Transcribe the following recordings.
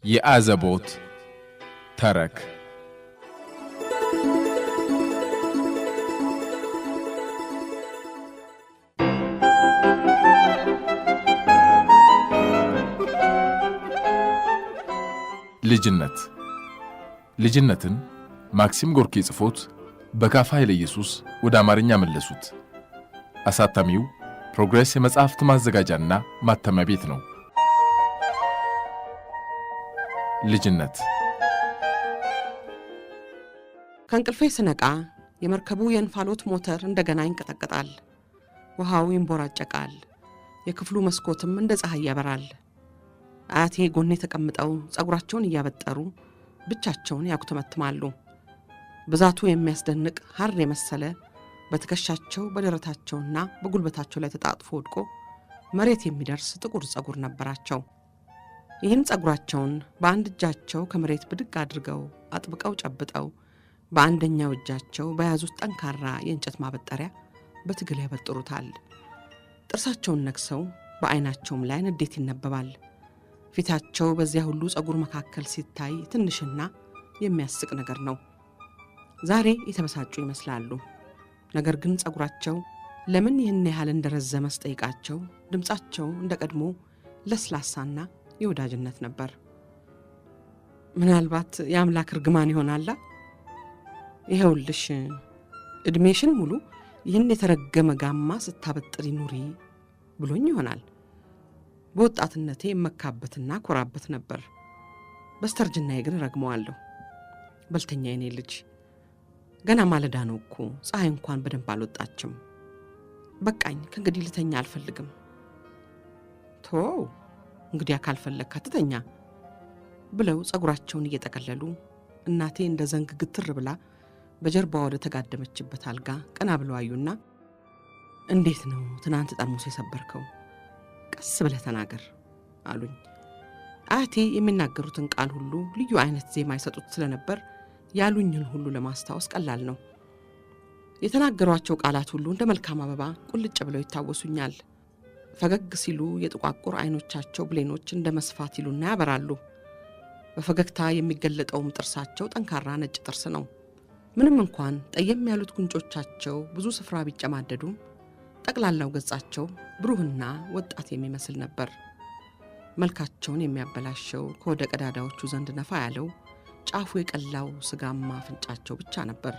የአዘቦት ተረክ ልጅነትን ማክሲም ጎርኪ ጽፎት በካፋ ኃይለ ኢየሱስ ወደ አማርኛ መለሱት። አሳታሚው ፕሮግሬስ የመጽሐፍት ማዘጋጃና ማተሚያ ቤት ነው። ልጅነት ከእንቅልፌ ስነቃ የመርከቡ የእንፋሎት ሞተር እንደገና ይንቀጠቀጣል። ውሃው ይንቦራጨቃል። የክፍሉ መስኮትም እንደ ፀሐይ ያበራል። አያቴ ጎኔ ተቀምጠው ጸጉራቸውን እያበጠሩ ብቻቸውን ያኩተመትማሉ። ብዛቱ የሚያስደንቅ ሐር የመሰለ በትከሻቸው በደረታቸውና በጉልበታቸው ላይ ተጣጥፎ ወድቆ መሬት የሚደርስ ጥቁር ጸጉር ነበራቸው። ይህን ጸጉራቸውን በአንድ እጃቸው ከመሬት ብድግ አድርገው አጥብቀው ጨብጠው በአንደኛው እጃቸው በያዙት ጠንካራ የእንጨት ማበጠሪያ በትግል ያበጥሩታል። ጥርሳቸውን ነክሰው በዓይናቸውም ላይ ንዴት ይነበባል። ፊታቸው በዚያ ሁሉ ጸጉር መካከል ሲታይ ትንሽና የሚያስቅ ነገር ነው። ዛሬ የተበሳጩ ይመስላሉ። ነገር ግን ጸጉራቸው ለምን ይህን ያህል እንደረዘመ ስጠይቃቸው ድምጻቸው እንደ ቀድሞ ለስላሳና የወዳጅነት ነበር። ምናልባት የአምላክ እርግማን ይሆናላ። ይኸውልሽ እድሜሽን ሙሉ ይህን የተረገመ ጋማ ስታበጥሪ ኑሪ ብሎኝ ይሆናል። በወጣትነቴ የመካበትና ኮራበት ነበር። በስተርጅናዬ ግን ረግመዋለሁ። በልተኛ የኔ ልጅ ገና ማለዳ ነው እኮ፣ ፀሐይ እንኳን በደንብ አልወጣችም። በቃኝ፣ ከእንግዲህ ልተኛ አልፈልግም። ተወው እንግዲህ ካልፈለግክ አትተኛ ብለው ጸጉራቸውን እየጠቀለሉ እናቴ እንደ ዘንግ ግትር ብላ በጀርባዋ ወደ ተጋደመችበት አልጋ ቀና ብለው አዩና እንዴት ነው ትናንት ጠርሙስ የሰበርከው? ቀስ ብለህ ተናገር አሉኝ። አያቴ የሚናገሩትን ቃል ሁሉ ልዩ አይነት ዜማ ይሰጡት ስለነበር ያሉኝን ሁሉ ለማስታወስ ቀላል ነው። የተናገሯቸው ቃላት ሁሉ እንደ መልካም አበባ ቁልጭ ብለው ይታወሱኛል። ፈገግ ሲሉ የጥቋቁር አይኖቻቸው ብሌኖች እንደ መስፋት ይሉና ያበራሉ። በፈገግታ የሚገለጠውም ጥርሳቸው ጠንካራ ነጭ ጥርስ ነው። ምንም እንኳን ጠየም ያሉት ጉንጮቻቸው ብዙ ስፍራ ቢጨማደዱም ጠቅላላው ገጻቸው ብሩህና ወጣት የሚመስል ነበር። መልካቸውን የሚያበላሸው ከወደ ቀዳዳዎቹ ዘንድ ነፋ ያለው ጫፉ የቀላው ስጋማ አፍንጫቸው ብቻ ነበር።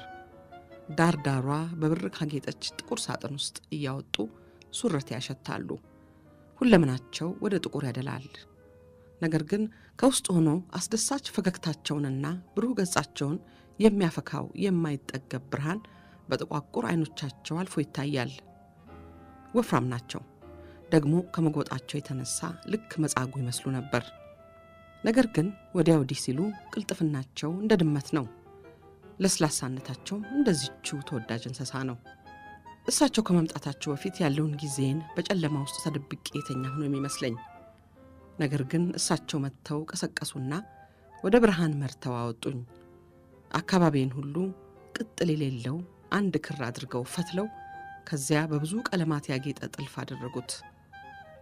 ዳርዳሯ በብር ካጌጠች ጥቁር ሳጥን ውስጥ እያወጡ ሱረት ያሸታሉ። ሁለምናቸው ወደ ጥቁር ያደላል። ነገር ግን ከውስጥ ሆኖ አስደሳች ፈገግታቸውንና ብሩህ ገጻቸውን የሚያፈካው የማይጠገብ ብርሃን በጥቋቁር አይኖቻቸው አልፎ ይታያል። ወፍራም ናቸው። ደግሞ ከመጎጣቸው የተነሳ ልክ መጻጉ ይመስሉ ነበር። ነገር ግን ወዲያ ወዲህ ሲሉ ቅልጥፍናቸው እንደ ድመት ነው። ለስላሳነታቸው እንደዚችው ተወዳጅ እንስሳ ነው። እሳቸው ከመምጣታቸው በፊት ያለውን ጊዜን በጨለማ ውስጥ ተደብቄ የተኛ ሆኖ የሚመስለኝ። ነገር ግን እሳቸው መጥተው ቀሰቀሱና ወደ ብርሃን መርተው አወጡኝ። አካባቢን ሁሉ ቅጥል የሌለው አንድ ክር አድርገው ፈትለው ከዚያ በብዙ ቀለማት ያጌጠ ጥልፍ አደረጉት።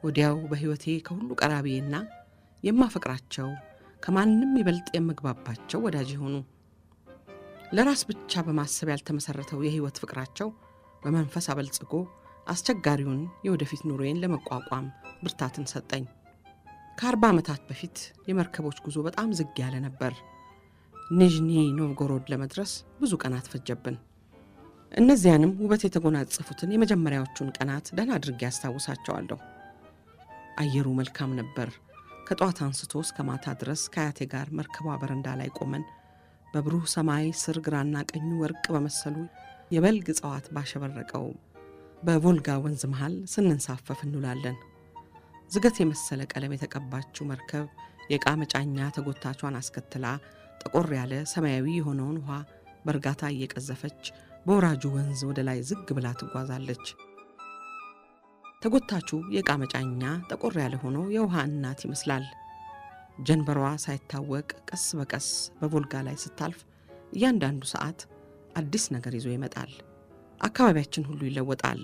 ወዲያው በሕይወቴ ከሁሉ ቀራቢዬና የማፈቅራቸው ከማንም ይበልጥ የምግባባቸው ወዳጅ ሆኑ። ለራስ ብቻ በማሰብ ያልተመሰረተው የሕይወት ፍቅራቸው በመንፈስ አበልጽጎ አስቸጋሪውን የወደፊት ኑሮዬን ለመቋቋም ብርታትን ሰጠኝ። ከ40 ዓመታት በፊት የመርከቦች ጉዞ በጣም ዝግ ያለ ነበር። ኒዥኒ ኖቭጎሮድ ለመድረስ ብዙ ቀናት ፈጀብን። እነዚያንም ውበት የተጎናጸፉትን የመጀመሪያዎቹን ቀናት ደህና አድርጌ ያስታውሳቸዋለሁ። አየሩ መልካም ነበር። ከጠዋት አንስቶ እስከ ማታ ድረስ ከአያቴ ጋር መርከቧ በረንዳ ላይ ቆመን በብሩህ ሰማይ ስር ግራና ቀኙ ወርቅ በመሰሉ የበልግ እጽዋት ባሸበረቀው በቮልጋ ወንዝ መሃል ስንንሳፈፍ እንውላለን። ዝገት የመሰለ ቀለም የተቀባችው መርከብ የዕቃ መጫኛ ተጎታቿን አስከትላ ጠቆር ያለ ሰማያዊ የሆነውን ውሃ በእርጋታ እየቀዘፈች በወራጁ ወንዝ ወደ ላይ ዝግ ብላ ትጓዛለች። ተጎታቹ የዕቃ መጫኛ ጠቆር ያለ ሆኖ የውሃ እናት ይመስላል። ጀንበሯ ሳይታወቅ ቀስ በቀስ በቮልጋ ላይ ስታልፍ እያንዳንዱ ሰዓት አዲስ ነገር ይዞ ይመጣል። አካባቢያችን ሁሉ ይለወጣል።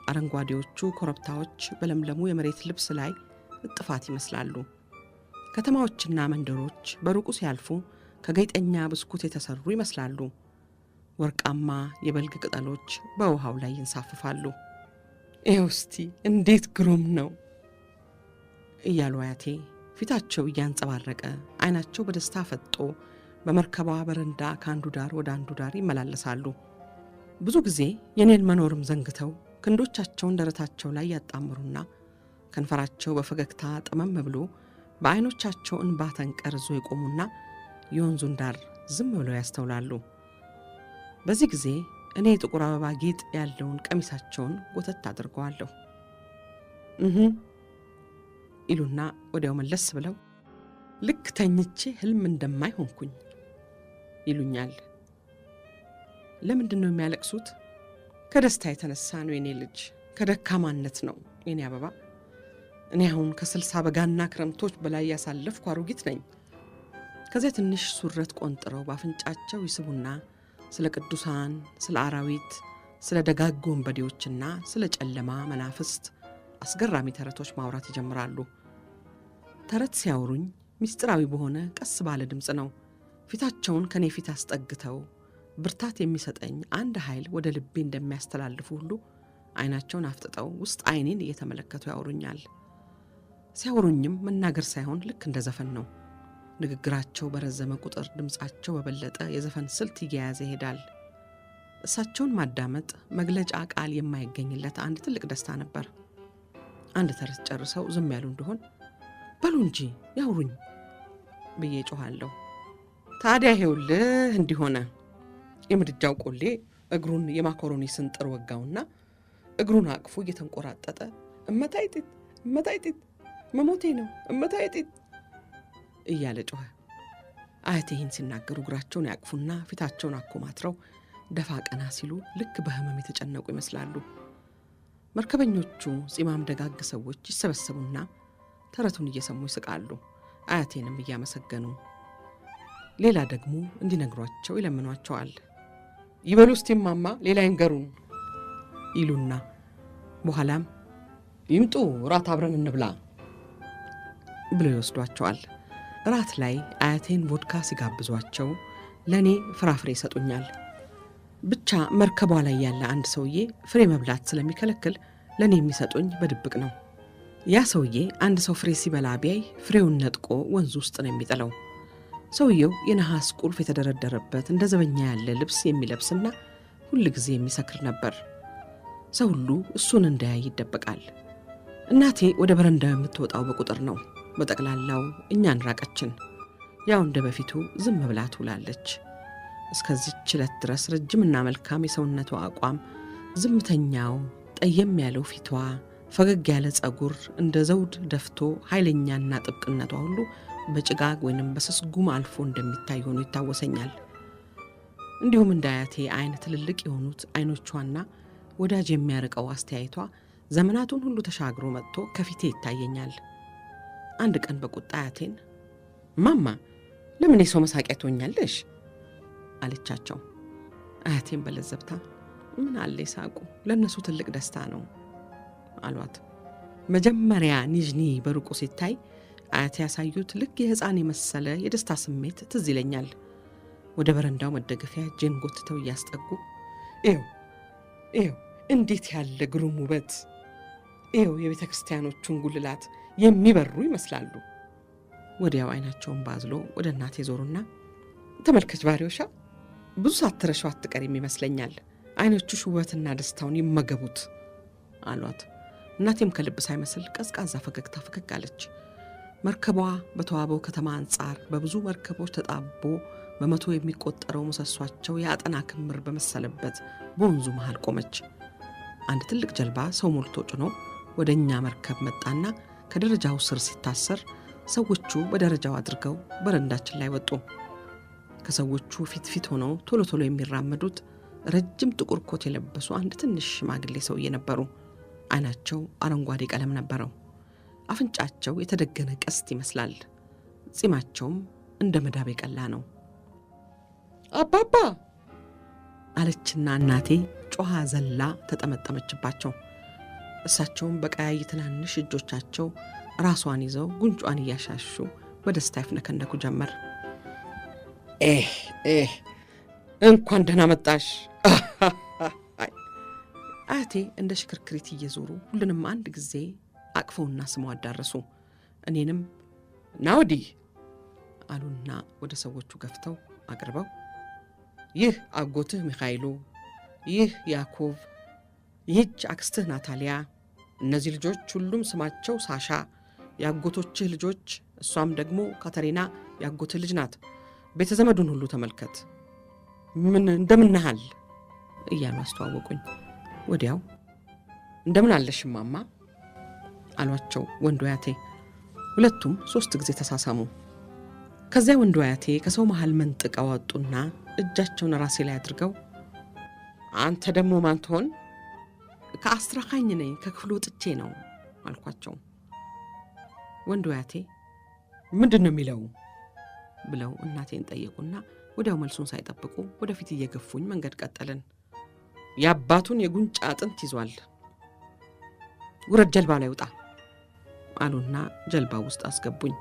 አረንጓዴዎቹ ኮረብታዎች በለምለሙ የመሬት ልብስ ላይ እጥፋት ይመስላሉ። ከተማዎችና መንደሮች በሩቁ ሲያልፉ ከጌጠኛ ብስኩት የተሰሩ ይመስላሉ። ወርቃማ የበልግ ቅጠሎች በውሃው ላይ ይንሳፍፋሉ። እስቲ እንዴት ግሩም ነው እያሉ አያቴ ፊታቸው እያንጸባረቀ ዓይናቸው በደስታ ፈጦ በመርከቧ በረንዳ ከአንዱ ዳር ወደ አንዱ ዳር ይመላለሳሉ። ብዙ ጊዜ የኔን መኖርም ዘንግተው ክንዶቻቸውን ደረታቸው ላይ ያጣምሩና ከንፈራቸው በፈገግታ ጠመም ብሎ በዓይኖቻቸው እንባ ተንቀርዞ ይቆሙና የወንዙን ዳር ዝም ብለው ያስተውላሉ። በዚህ ጊዜ እኔ የጥቁር አበባ ጌጥ ያለውን ቀሚሳቸውን ጎተት አድርገዋለሁ። ይሉና ወዲያው መለስ ብለው ልክ ተኝቼ ህልም እንደማይ ሆንኩኝ ይሉኛል። ለምንድን ነው የሚያለቅሱት? ከደስታ የተነሳ ነው የኔ ልጅ፣ ከደካማነት ነው የኔ አበባ። እኔ አሁን ከ60 በጋና ክረምቶች በላይ ያሳለፍኩ አሮጊት ነኝ። ከዚያ ትንሽ ሱረት ቆንጥረው ባፍንጫቸው ይስቡና ስለ ቅዱሳን፣ ስለ አራዊት፣ ስለ ደጋግ ወንበዴዎችና ስለ ጨለማ መናፍስት አስገራሚ ተረቶች ማውራት ይጀምራሉ። ተረት ሲያወሩኝ ምስጢራዊ በሆነ ቀስ ባለ ድምፅ ነው። ፊታቸውን ከኔ ፊት አስጠግተው ብርታት የሚሰጠኝ አንድ ኃይል ወደ ልቤ እንደሚያስተላልፉ ሁሉ ዓይናቸውን አፍጥጠው ውስጥ ዓይኔን እየተመለከቱ ያወሩኛል። ሲያወሩኝም መናገር ሳይሆን ልክ እንደ ዘፈን ነው። ንግግራቸው በረዘመ ቁጥር ድምፃቸው በበለጠ የዘፈን ስልት እየያዘ ይሄዳል። እሳቸውን ማዳመጥ መግለጫ ቃል የማይገኝለት አንድ ትልቅ ደስታ ነበር። አንድ ተረት ጨርሰው ዝም ያሉ እንደሆን በሉ እንጂ ያውሩኝ ብዬ ጮኻለሁ። ታዲያ ይሄውልህ እንዲሆነ የምድጃው ቆሌ እግሩን የማኮሮኒ ስንጥር ወጋውና እግሩን አቅፎ እየተንቆራጠጠ እመታይጢት እመታይጢት መሞቴ ነው እመታይጢት እያለ ጮኸ። አያቴ ይህን ሲናገሩ እግራቸውን ያቅፉና ፊታቸውን አኮማትረው ደፋ ቀና ሲሉ ልክ በህመም የተጨነቁ ይመስላሉ። መርከበኞቹ ጺማም ደጋግ ሰዎች ይሰበሰቡና ተረቱን እየሰሙ ይስቃሉ፣ አያቴንም እያመሰገኑ። ሌላ ደግሞ እንዲነግሯቸው ይለምኗቸዋል። ይበሉ እስቲ እማማ ሌላ ይንገሩን ይሉና በኋላም ይምጡ ራት አብረን እንብላ ብለው ይወስዷቸዋል። ራት ላይ አያቴን ቮድካ ሲጋብዟቸው ለእኔ ፍራፍሬ ይሰጡኛል። ብቻ መርከቧ ላይ ያለ አንድ ሰውዬ ፍሬ መብላት ስለሚከለክል ለእኔ የሚሰጡኝ በድብቅ ነው። ያ ሰውዬ አንድ ሰው ፍሬ ሲበላ ቢያይ ፍሬውን ነጥቆ ወንዙ ውስጥ ነው የሚጥለው። ሰውየው የነሐስ ቁልፍ የተደረደረበት እንደ ዘበኛ ያለ ልብስ የሚለብስና ሁል ጊዜ የሚሰክር ነበር። ሰው ሁሉ እሱን እንዳያይ ይደበቃል። እናቴ ወደ በረንዳው የምትወጣው በቁጥር ነው። በጠቅላላው እኛን ራቀችን። ያው እንደ በፊቱ ዝም ብላ ትውላለች። እስከዚህች ዕለት ድረስ ረጅምና መልካም የሰውነቷ አቋም፣ ዝምተኛው ጠየም ያለው ፊቷ፣ ፈገግ ያለ ጸጉር እንደ ዘውድ ደፍቶ ኃይለኛና ጥብቅነቷ ሁሉ በጭጋግ ወይንም በስስጉም አልፎ እንደሚታይ ሆኖ ይታወሰኛል። እንዲሁም እንደ አያቴ አይን ትልልቅ የሆኑት አይኖቿና ወዳጅ የሚያርቀው አስተያየቷ ዘመናቱን ሁሉ ተሻግሮ መጥቶ ከፊቴ ይታየኛል። አንድ ቀን በቁጣ አያቴን ማማ ለምን የሰው መሳቂያ ትሆኛለሽ አለቻቸው። አያቴን በለዘብታ ምን አለ ይሳቁ፣ ለእነሱ ትልቅ ደስታ ነው አሏት። መጀመሪያ ኒዥኒ በሩቁ ሲታይ አያቴ ያሳዩት ልክ የሕፃን የመሰለ የደስታ ስሜት ትዝ ይለኛል። ወደ በረንዳው መደገፊያ እጄን ጎትተው እያስጠጉ ኤው እንዴት ያለ ግሩም ውበት! ኤው የቤተ ክርስቲያኖቹን ጉልላት የሚበሩ ይመስላሉ። ወዲያው አይናቸውን ባዝሎ ወደ እናቴ ዞሩና ተመልከች ባሪዎሻ፣ ብዙ ሳትረሻው አትቀሪም ይመስለኛል። አይኖቹሽ ውበትና ደስታውን ይመገቡት አሏት። እናቴም ከልብ ሳይመስል ቀዝቃዛ ፈገግታ ፈገግ አለች። መርከቧ በተዋበው ከተማ አንጻር በብዙ መርከቦች ተጣቦ በመቶ የሚቆጠረው ምሰሷቸው የአጠና ክምር በመሰለበት በወንዙ መሃል ቆመች። አንድ ትልቅ ጀልባ ሰው ሞልቶ ጭኖ ወደ እኛ መርከብ መጣና ከደረጃው ስር ሲታሰር ሰዎቹ በደረጃው አድርገው በረንዳችን ላይ ወጡ። ከሰዎቹ ፊት ሆነው ቶሎ ቶሎ የሚራመዱት ረጅም ጥቁር ኮት የለበሱ አንድ ትንሽ ሽማግሌ ሰውዬ ነበሩ። አይናቸው አረንጓዴ ቀለም ነበረው። አፍንጫቸው የተደገነ ቀስት ይመስላል። ጺማቸውም እንደ መዳብ የቀላ ነው። አባባ አለችና እናቴ ጮኻ ዘላ ተጠመጠመችባቸው። እሳቸውም በቀያይ ትናንሽ እጆቻቸው ራሷን ይዘው ጉንጯን እያሻሹ በደስታ ይፍነከነኩ ጀመር። እንኳን ደህና መጣሽ። አያቴ እንደ ሽክርክሪት እየዞሩ ሁሉንም አንድ ጊዜ አቅፈውና ስመው አዳረሱ። እኔንም ና ወዲህ አሉና ወደ ሰዎቹ ገፍተው አቅርበው ይህ አጎትህ ሚካኤሉ፣ ይህ ያዕቆብ፣ ይህች አክስትህ ናታሊያ፣ እነዚህ ልጆች ሁሉም ስማቸው ሳሻ ያጎቶችህ ልጆች፣ እሷም ደግሞ ካተሪና ያጎትህ ልጅ ናት። ቤተ ዘመዱን ሁሉ ተመልከት፣ ምን እንደምናሃል እያሉ አስተዋወቁኝ። ወዲያው እንደምን አለሽ ማማ አሏቸው ወንዱ አያቴ። ሁለቱም 3 ጊዜ ተሳሳሙ። ከዚያ ወንዱ አያቴ ከሰው መሃል መንጥቀው ወጡና እጃቸውን ራሴ ላይ አድርገው አንተ ደግሞ ማን ትሆን? ከአስትራካኝ ነኝ፣ ከክፍሉ ወጥቼ ነው አልኳቸው። ወንዱ አያቴ ምንድን ነው የሚለው ብለው እናቴን ጠየቁና ወዲያው መልሱን ሳይጠብቁ ወደፊት እየገፉኝ መንገድ ቀጠልን። የአባቱን የጉንጫ አጥንት ይዟል፣ ውረድ ጀልባ ላይ ውጣ አሉና ጀልባ ውስጥ አስገቡኝ።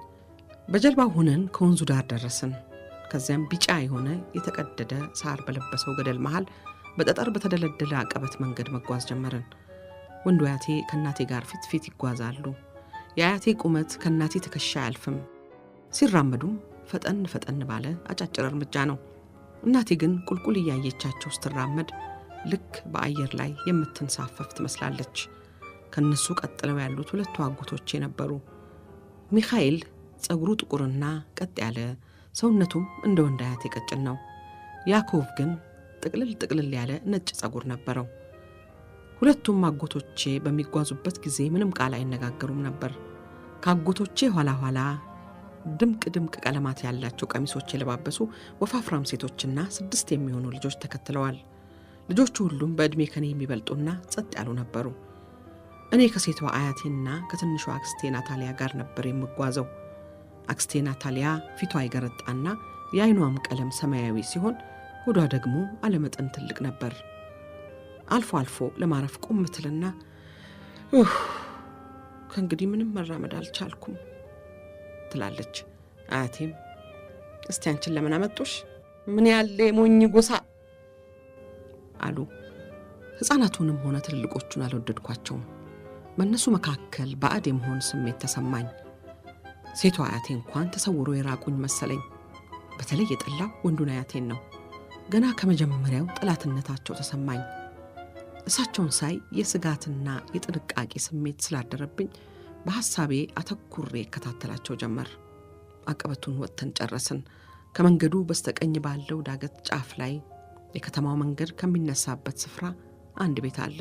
በጀልባው ሆነን ከወንዙ ዳር ደረስን። ከዚያም ቢጫ የሆነ የተቀደደ ሳር በለበሰው ገደል መሃል በጠጠር በተደለደለ አቀበት መንገድ መጓዝ ጀመርን። ወንዱ አያቴ ከእናቴ ጋር ፊት ፊት ይጓዛሉ። የአያቴ ቁመት ከእናቴ ትከሻ አያልፍም። ሲራመዱም ፈጠን ፈጠን ባለ አጫጭር እርምጃ ነው። እናቴ ግን ቁልቁል እያየቻቸው ስትራመድ ልክ በአየር ላይ የምትንሳፈፍ ትመስላለች። ከነሱ ቀጥለው ያሉት 2 አጎቶቼ ነበሩ። ሚካኤል ጸጉሩ ጥቁርና ቀጥ ያለ፣ ሰውነቱም እንደ ወንድ አያቴ ቀጭን ነው። ያዕቆብ ግን ጥቅልል ያለ ነጭ ጸጉር ነበረው። ሁለቱም አጎቶቼ በሚጓዙበት ጊዜ ምንም ቃል አይነጋገሩም ነበር። ከአጎቶቼ ኋላ ድምቅ ቀለማት ያላቸው ቀሚሶች የለባበሱ ወፋፍራም ሴቶችና 6 የሚሆኑ ልጆች ተከትለዋል። ልጆቹ ሁሉም በዕድሜ ከኔ የሚበልጡና ጸጥ ያሉ ነበሩ። እኔ ከሴቷ አያቴና ከትንሿ አክስቴ ናታሊያ ጋር ነበር የምጓዘው። አክስቴ ናታሊያ ፊቷ ይገረጣና የአይኗም ቀለም ሰማያዊ ሲሆን ሆዷ ደግሞ አለመጠን ትልቅ ነበር። አልፎ አልፎ ለማረፍ ቆም ትልና ከእንግዲህ ምንም መራመድ አልቻልኩም ትላለች። አያቴም እስቲ አንቺን ለምን አመጡሽ? ምን ያለ የሞኝ ጎሳ አሉ። ሕፃናቱንም ሆነ ትልልቆቹን አልወደድኳቸውም። በእነሱ መካከል ባዕድ የመሆን ስሜት ተሰማኝ። ሴቷ አያቴ እንኳን ተሰውሮ የራቁኝ መሰለኝ። በተለይ የጠላው ወንዱን አያቴን ነው። ገና ከመጀመሪያው ጠላትነታቸው ተሰማኝ። እሳቸውን ሳይ የስጋትና የጥንቃቄ ስሜት ስላደረብኝ በሐሳቤ አተኩሬ እከታተላቸው ጀመር። አቀበቱን ወጥተን ጨረስን። ከመንገዱ በስተቀኝ ባለው ዳገት ጫፍ ላይ የከተማው መንገድ ከሚነሳበት ስፍራ አንድ ቤት አለ።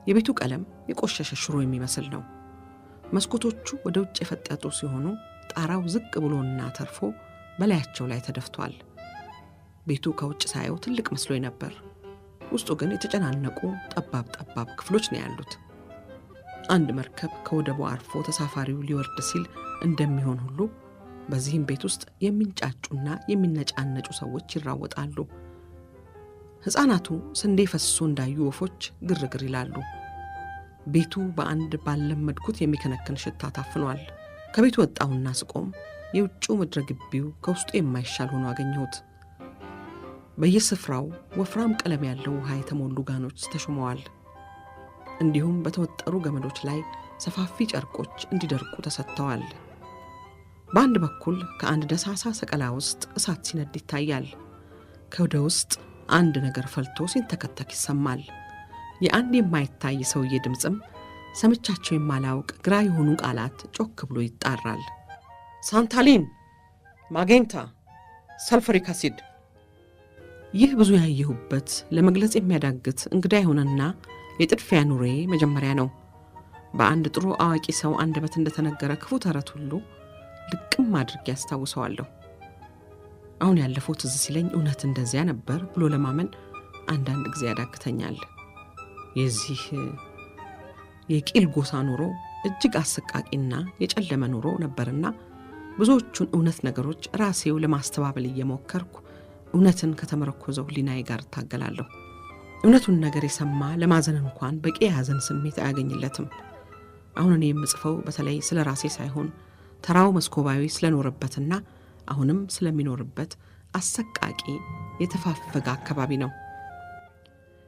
የቤቱ ቀለም የቆሸሸ ሽሮ የሚመስል ነው። መስኮቶቹ ወደ ውጭ የፈጠጡ ሲሆኑ ጣራው ዝቅ ብሎና ተርፎ በላያቸው ላይ ተደፍቷል። ቤቱ ከውጭ ሳየው ትልቅ መስሎኝ ነበር። ውስጡ ግን የተጨናነቁ ጠባብ ክፍሎች ነው ያሉት። አንድ መርከብ ከወደቡ አርፎ ተሳፋሪው ሊወርድ ሲል እንደሚሆን ሁሉ በዚህም ቤት ውስጥ የሚንጫጩና የሚነጫነጩ ሰዎች ይራወጣሉ። ሕፃናቱ ስንዴ ፈሶ እንዳዩ ወፎች ግርግር ይላሉ። ቤቱ በአንድ ባለመድኩት የሚከነከን ሽታ ታፍኗል። ከቤቱ ወጣሁና ስቆም የውጭው ምድረ ግቢው ከውስጡ የማይሻል ሆኖ አገኘሁት። በየስፍራው ወፍራም ቀለም ያለው ውሃ የተሞሉ ጋኖች ተሾመዋል። እንዲሁም በተወጠሩ ገመዶች ላይ ሰፋፊ ጨርቆች እንዲደርቁ ተሰጥተዋል። በአንድ በኩል ከአንድ ደሳሳ ሰቀላ ውስጥ እሳት ሲነድ ይታያል። ከወደ ውስጥ አንድ ነገር ፈልቶ ሲንተከተክ ይሰማል። የአንድ የማይታይ ሰውዬ ድምፅም ሰምቻቸው የማላውቅ ግራ የሆኑ ቃላት ጮክ ብሎ ይጣራል። ሳንታሊን፣ ማጌንታ፣ ሰልፈሪክ አሲድ። ይህ ብዙ ያየሁበት ለመግለጽ የሚያዳግት እንግዳ የሆነና የጥድፊያ ኑሬ መጀመሪያ ነው። በአንድ ጥሩ አዋቂ ሰው አንደበት እንደተነገረ ክፉ ተረት ሁሉ ልቅም አድርጌ ያስታውሰዋለሁ። አሁን ያለፈው ትዝ ሲለኝ እውነት እንደዚያ ነበር ብሎ ለማመን አንዳንድ ጊዜ ያዳግተኛል። የዚህ የቂል ጎሳ ኑሮ እጅግ አሰቃቂና የጨለመ ኑሮ ነበርና ብዙዎቹን እውነት ነገሮች ራሴው ለማስተባበል እየሞከርኩ እውነትን ከተመረኮዘው ሕሊናዬ ጋር ታገላለሁ። እውነቱን ነገር የሰማ ለማዘን እንኳን በቂ የሐዘን ስሜት አያገኝለትም። አሁን እኔ የምጽፈው በተለይ ስለ ራሴ ሳይሆን ተራው መስኮባዊ ስለኖረበትና አሁንም ስለሚኖርበት አሰቃቂ የተፋፈገ አካባቢ ነው።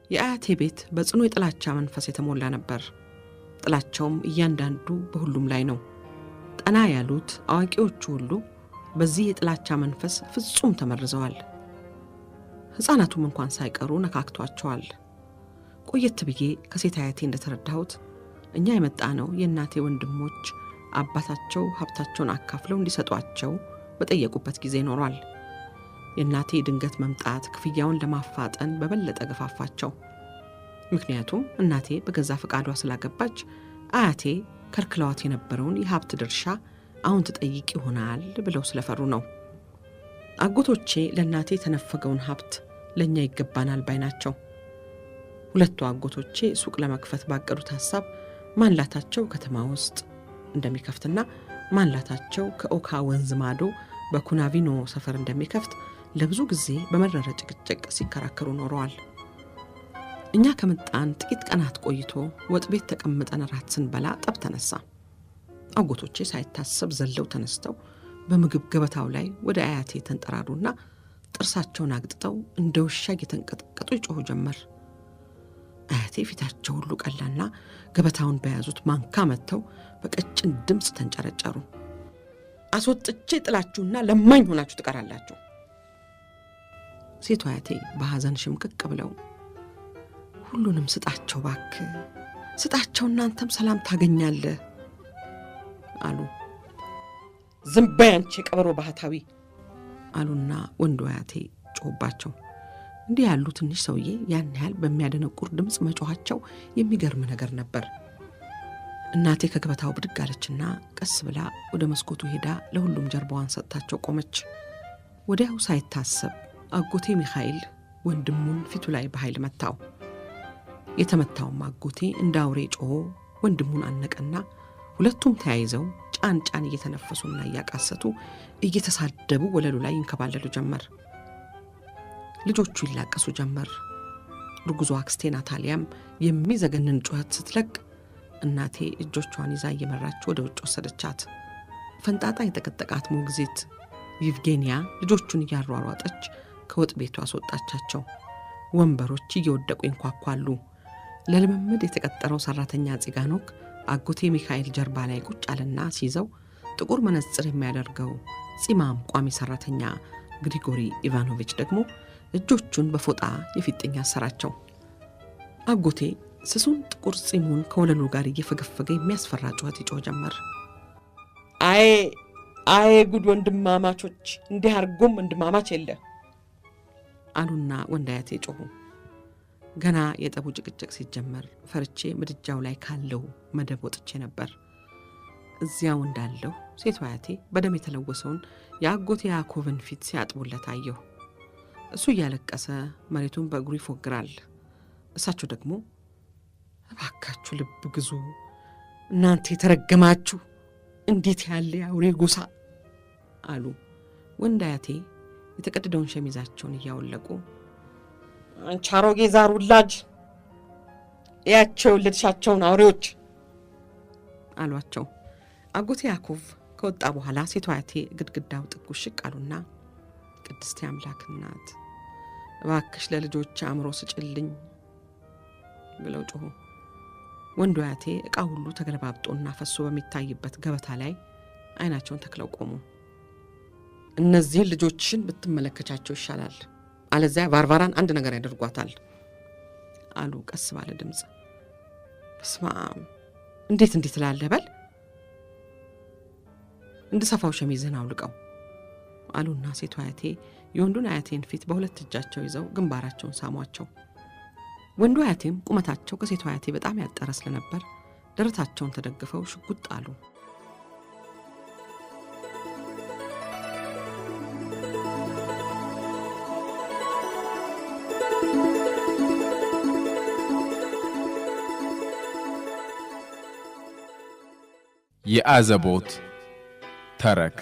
የአያቴ ቤት በጽኑ የጥላቻ መንፈስ የተሞላ ነበር። ጥላቻውም እያንዳንዱ በሁሉም ላይ ነው። ጠና ያሉት አዋቂዎቹ ሁሉ በዚህ የጥላቻ መንፈስ ፍጹም ተመርዘዋል። ሕፃናቱም እንኳን ሳይቀሩ ነካክቷቸዋል። ቆየት ብዬ ከሴት አያቴ እንደተረዳሁት እኛ የመጣነው የእናቴ ወንድሞች አባታቸው ሀብታቸውን አካፍለው እንዲሰጧቸው በጠየቁበት ጊዜ ኖሯል። የእናቴ ድንገት መምጣት ክፍያውን ለማፋጠን በበለጠ ገፋፋቸው። ምክንያቱም እናቴ በገዛ ፈቃዷ ስላገባች አያቴ ከልክለዋት የነበረውን የሀብት ድርሻ አሁን ትጠይቅ ይሆናል ብለው ስለፈሩ ነው። አጎቶቼ ለእናቴ የተነፈገውን ሀብት ለእኛ ይገባናል ባይ ናቸው። ሁለቱ አጎቶቼ ሱቅ ለመክፈት ባቀዱት ሐሳብ ማንላታቸው ከተማ ውስጥ እንደሚከፍትና ማንላታቸው ከኦካ ወንዝ ማዶ በኩናቪኖ ሰፈር እንደሚከፍት ለብዙ ጊዜ በመረረ ጭቅጭቅ ሲከራከሩ ኖረዋል። እኛ ከመጣን ጥቂት ቀናት ቆይቶ ወጥ ቤት ተቀምጠን ራት ስንበላ ጠብ ተነሳ። አጎቶቼ ሳይታሰብ ዘለው ተነስተው በምግብ ገበታው ላይ ወደ አያቴ ተንጠራሩና ጥርሳቸውን አግጥተው እንደ ውሻ እየተንቀጠቀጡ ይጮሁ ጀመር። አያቴ ፊታቸው ሁሉ ቀላና ገበታውን በያዙት ማንካ መጥተው በቀጭን ድምፅ ተንጨረጨሩ። አስወጥቼ ጥላችሁና ለማኝ ሆናችሁ ትቀራላችሁ። ሴቷ አያቴ በሐዘን ሽምቅቅ ብለው ሁሉንም ስጣቸው ባክ፣ ስጣቸው እናንተም ሰላም ታገኛለህ አሉ። ዝም በይ አንቺ የቀበሮ ባህታዊ አሉና ወንዱ አያቴ ጮህባቸው። እንዲህ ያሉ ትንሽ ሰውዬ ያን ያህል በሚያደነቁር ድምፅ መጮኻቸው የሚገርም ነገር ነበር። እናቴ ከገበታው ብድግ አለችና ቀስ ብላ ወደ መስኮቱ ሄዳ ለሁሉም ጀርባዋን ሰጥታቸው ቆመች። ወዲያው ሳይታሰብ አጎቴ ሚካኤል ወንድሙን ፊቱ ላይ በኃይል መታው። የተመታውም አጎቴ እንደ አውሬ ጮሆ ወንድሙን አነቀና ሁለቱም ተያይዘው ጫን ጫን እየተነፈሱና እያቃሰቱ እየተሳደቡ ወለሉ ላይ ይንከባለሉ ጀመር። ልጆቹ ይላቀሱ ጀመር። ርጉዟ አክስቴ ናታሊያም የሚዘገንን ጩኸት ስትለቅ እናቴ እጆቿን ይዛ እየመራች ወደ ውጭ ወሰደቻት። ፈንጣጣ የተቀጠቃት ሞግዚት ይቭጌኒያ ልጆቹን እያሯሯጠች ከወጥ ቤቱ አስወጣቻቸው። ወንበሮች እየወደቁ ይንኳኳሉ። ለልምምድ የተቀጠረው ሰራተኛ ፂጋኖክ አጎቴ ሚካኤል ጀርባ ላይ ቁጭ አለና ሲይዘው ጥቁር መነጽር የሚያደርገው ፂማም ቋሚ ሰራተኛ ግሪጎሪ ኢቫኖቪች ደግሞ እጆቹን በፎጣ የፊጥኛ አሰራቸው። አጎቴ ስሱን ጥቁር ፂሙን ከወለሉ ጋር እየፈገፈገ የሚያስፈራ ጩኸት ይጮህ ጀመር። አይ ጉድ ወንድማማቾች፣ እንዲህ አርጎም ወንድማማች የለ አሉና ወንዳያቴ ጮሁ። ገና የጠቡ ጭቅጭቅ ሲጀመር ፈርቼ ምድጃው ላይ ካለው መደብ ወጥቼ ነበር። እዚያው እንዳለሁ ሴቷ አያቴ በደም የተለወሰውን የአጎቴ ያዕቆብን ፊት ሲያጥቡለት አየሁ። እሱ እያለቀሰ መሬቱን በእግሩ ይፎግራል። እሳቸው ደግሞ እባካችሁ ልብ ግዙ እናንተ የተረገማችሁ፣ እንዴት ያለ አውሬ ጎሳ አሉ። ወንዳያቴ የተቀደደውን ሸሚዛቸውን እያወለቁ አንቺ አሮጌ ዛር ውላጅ ያቸው ልድሻቸውን አውሬዎች አሏቸው። አጎቴ ያዕቆብ ከወጣ በኋላ ሴቷ አያቴ ግድግዳው ጥጉ ሽቅ አሉና ቅድስት አምላክ እናት እባክሽ ለልጆች አእምሮ ስጭልኝ ብለው ጮሁ። ወንዱ አያቴ ዕቃ ሁሉ ተገለባብጦና ፈሶ በሚታይበት ገበታ ላይ አይናቸውን ተክለው ቆሙ። እነዚህን ልጆችሽን ብትመለከቻቸው ይሻላል፣ አለዚያ ባርባራን አንድ ነገር ያደርጓታል አሉ ቀስ ባለ ድምፅ። በስመ አብ እንዴት ትላለህ? በል እንድሰፋው ሸሚዝህን አውልቀው አሉና ሴቷ አያቴ የወንዱን አያቴን ፊት በሁለት እጃቸው ይዘው ግንባራቸውን ሳሟቸው። ወንዱ አያቴም ቁመታቸው ከሴቷ አያቴ በጣም ያጠረ ስለነበር ደረታቸውን ተደግፈው ሽጉጥ አሉ። የአዘቦት ተረክ